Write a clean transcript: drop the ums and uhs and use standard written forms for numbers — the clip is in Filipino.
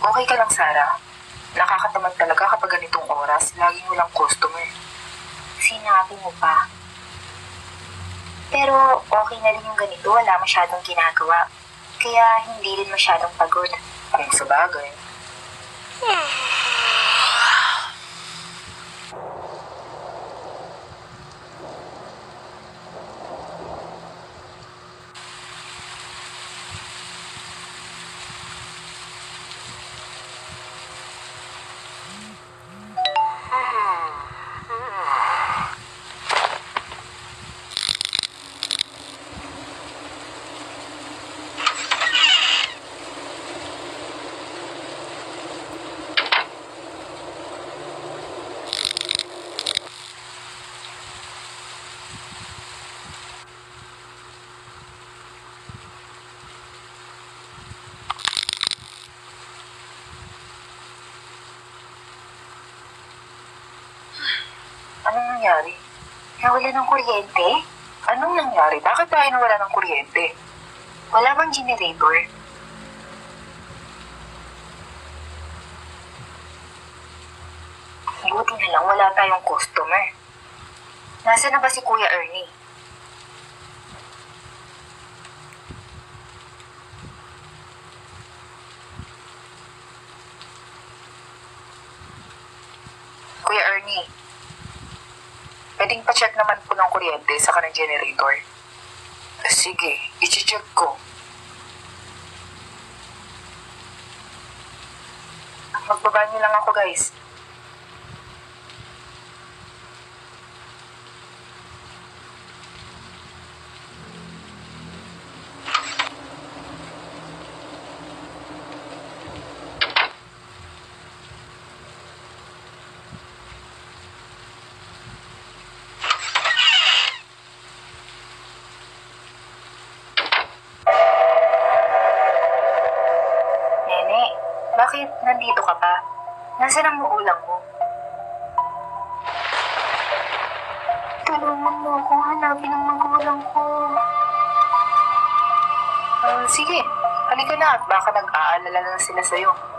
Okay ka lang, Sarah. Nakakatamad talaga kapag ganitong oras, laging walang customer. Sinabi mo pa. Pero okay na rin yung ganito, wala masyadong ginagawa. Kaya hindi rin masyadong pagod. Kung sa bagay. Anong nangyari? Nawala ng kuryente? Anong nangyari? Bakit tayo nawala ng kuryente? Wala bang generator? Buti na lang wala tayong customer. Nasaan na ba si Kuya Ernie? Kuya Ernie, pwedeng pa-check naman po ng kuryente sa kanang generator. Sige, i-check ko. Magbaba niyo lang ako, guys. Nene, bakit nandito ka pa? Nasaan ang magulang mo? Tulungan mo ako hanapin ang magulang ko. Sige, halika na at baka nag-aalala na sila sa'yo.